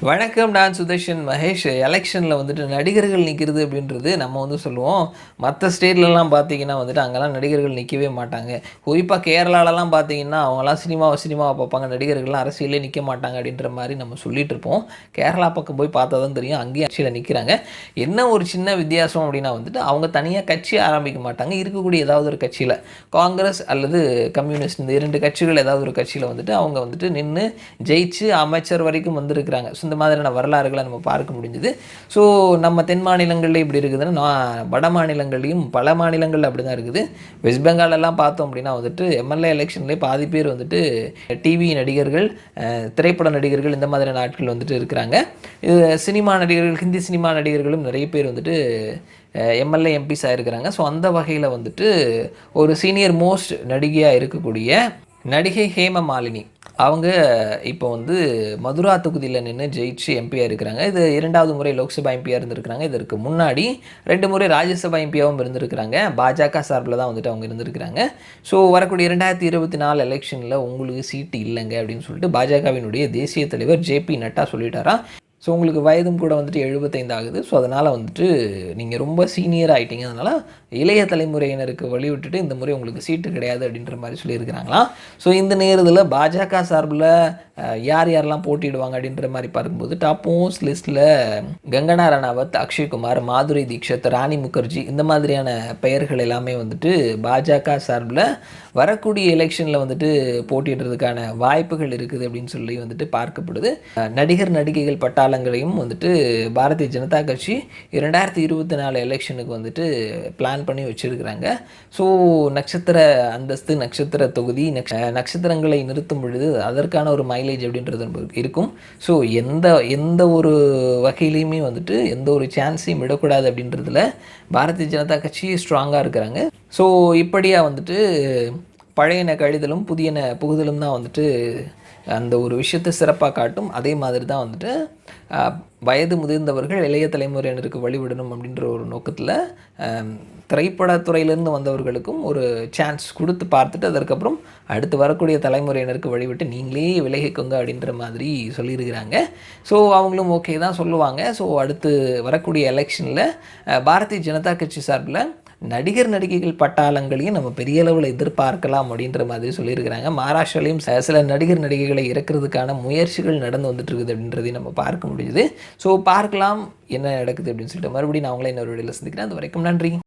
வணக்கம். நான் சுதர்ஷன் மகேஷ். எலெக்ஷனில் வந்துட்டு நடிகர்கள் நிற்கிறது அப்படின்றது நம்ம வந்து சொல்லுவோம். மற்ற ஸ்டேட்லலாம் பார்த்தீங்கன்னா வந்துட்டு அங்கெல்லாம் நடிகர்கள் நிற்கவே மாட்டாங்க. குறிப்பாக கேரளாலலாம் பார்த்தீங்கன்னா அவங்கலாம் சினிமாவை பார்ப்பாங்க. நடிகர்கள்லாம் அரசியலே நிற்க மாட்டாங்க அப்படின்ற மாதிரி நம்ம சொல்லிட்டு இருப்போம். கேரளா பக்கம் போய் பார்த்தா தான் தெரியும், அங்கேயும் அரசியலில் நிற்கிறாங்க. என்ன ஒரு சின்ன வித்தியாசம் அப்படின்னா வந்துட்டு அவங்க தனியாக கட்சி ஆரம்பிக்க மாட்டாங்க. இருக்கக்கூடிய ஏதாவது ஒரு கட்சியில், காங்கிரஸ் அல்லது கம்யூனிஸ்ட், இந்த 2 கட்சிகள் ஏதாவது ஒரு கட்சியில் வந்துட்டு அவங்க வந்துட்டு நின்று ஜெயிச்சு அமைச்சர் வரைக்கும் வந்திருக்கிறாங்க. இந்த மாதிரியான வரலாறுகளை நம்ம பார்க்க முடிஞ்சுது. ஸோ நம்ம தென் மாநிலங்களில் இப்படி இருக்குதுன்னா, வட மாநிலங்கள்லையும் பல மாநிலங்கள் அப்படி தான் இருக்குது. வெஸ்ட் பெங்காலெல்லாம் பார்த்தோம் அப்படின்னா வந்துட்டு எம்எல்ஏ எலெக்ஷன்லேயே பாதி பேர் வந்துட்டு டிவி நடிகர்கள், திரைப்பட நடிகர்கள், இந்த மாதிரியான ஆட்கள் வந்துட்டு இருக்கிறாங்க. சினிமா நடிகர்கள், ஹிந்தி சினிமா நடிகர்களும் நிறைய பேர் வந்துட்டு எம்எல்ஏ எம்பிஸ் ஆகிருக்கிறாங்க. ஸோ அந்த வகையில் வந்துட்டு ஒரு சீனியர் மோஸ்ட் நடிகையாக இருக்கக்கூடிய நடிகை ஹேம மாலினி அவங்க இப்போ வந்து மதுரா தொகுதியில் நின்று ஜெயிச்சு எம்பியாக இருக்கிறாங்க. இது 2வது முறை லோக்சபா எம்பியாக இருந்திருக்கிறாங்க. இதற்கு முன்னாடி 2 முறை ராஜ்யசபா எம்பியாகவும் இருந்திருக்கிறாங்க. பாஜக சார்பில் தான் வந்துட்டு அவங்க இருந்திருக்கிறாங்க. ஸோ வரக்கூடிய 2024 எலெக்ஷனில் உங்களுக்கு சீட்டு இல்லைங்க அப்படின்னு சொல்லிட்டு பாஜகவினுடைய தேசிய தலைவர் ஜேபி நட்டா சொல்லிட்டாரா. ஸோ உங்களுக்கு வயதும் கூட வந்துட்டு 75 ஆகுது. ஸோ அதனால் வந்துட்டு நீங்கள் ரொம்ப சீனியர் ஆகிட்டீங்க. அதனால் இளைய தலைமுறையினருக்கு வழி விட்டுட்டு இந்த முறை உங்களுக்கு சீட்டு கிடையாது அப்படின்ற மாதிரி சொல்லியிருக்கிறாங்களாம். ஸோ இந்த நேரத்தில் பாஜக சார்பில் யார் யாரெல்லாம் போட்டிடுவாங்க அப்படின்ற மாதிரி பார்க்கும்போது டாப் மோஸ்ட் லிஸ்ட்டில் கங்கனா ரணாவத், அக்ஷய்குமார், மாதுரி தீக்ஷித், ராணி முகர்ஜி, இந்த மாதிரியான பெயர்கள் எல்லாமே வந்துட்டு பாஜக சார்பில் வரக்கூடிய எலெக்ஷனில் வந்துட்டு போட்டிடுறதுக்கான வாய்ப்புகள் இருக்குது அப்படின்னு சொல்லி வந்துட்டு பார்க்கப்படுது. நடிகர் நடிகைகள் பட்டாளங்களையும் வந்துட்டு பாரதிய ஜனதா கட்சி 2024 எலெக்ஷனுக்கு வந்துட்டு பிளான் பண்ணி வச்சுருக்கிறாங்க. ஸோ நட்சத்திர அந்தஸ்து, நட்சத்திர தொகுதி, நட்சத்திரங்களை நிறுத்தும் பொழுது அதற்கான ஒரு மைலேஜ் அப்படின்றது இருக்கும். ஸோ எந்த ஒரு வகையிலையுமே வந்துட்டு எந்த ஒரு சான்ஸையும் விடக்கூடாது அப்படின்றதுல பாரதிய ஜனதா கட்சி ஸ்ட்ராங்காக இருக்கிறாங்க. ஸோ இப்படியாக வந்துட்டு பழையன கழிதலும் புதியன புகுதலும் தான் வந்துட்டு அந்த ஒரு விஷயத்தை சிறப்பாக காட்டும். அதே மாதிரி தான் வந்துட்டு வயது முதிர்ந்தவர்கள் இளைய தலைமுறையினருக்கு வழிவிடணும் அப்படின்ற ஒரு நோக்கத்தில் திரைப்படத்துறையிலேருந்து வந்தவர்களுக்கும் ஒரு சான்ஸ் கொடுத்து பார்த்துட்டு அதற்கப்புறம் அடுத்து வரக்கூடிய தலைமுறையினருக்கு வழிவிட்டு நீங்களே விலகிக்கோங்க அப்படின்ற மாதிரி சொல்லியிருக்கிறாங்க. ஸோ அவங்களும் ஓகே தான் சொல்லுவாங்க. ஸோ அடுத்து வரக்கூடிய எலெக்ஷனில் பாரதிய ஜனதா கட்சி சார்பில் நடிகர் நடிகைகள் பட்டாளங்களையும் நம்ம பெரிய அளவில் எதிர்பார்க்கலாம் அப்படின்ற மாதிரி சொல்லியிருக்கிறாங்க. மகாராஷ்டிராலையும் சில நடிகர் நடிகைகளை இறக்குறதுக்கான முயற்சிகள் நடந்து வந்துட்டு இருக்குது அப்படின்றதையும் நம்ம பார்க்க முடியுது. ஸோ பார்க்கலாம் என்ன நடக்குது அப்படின்னு சொல்லிட்டு மறுபடியும் நான் அவங்களே இன்னொரு வீடியோவில் சந்திக்கிறேன். அது வரைக்கும் நன்றி.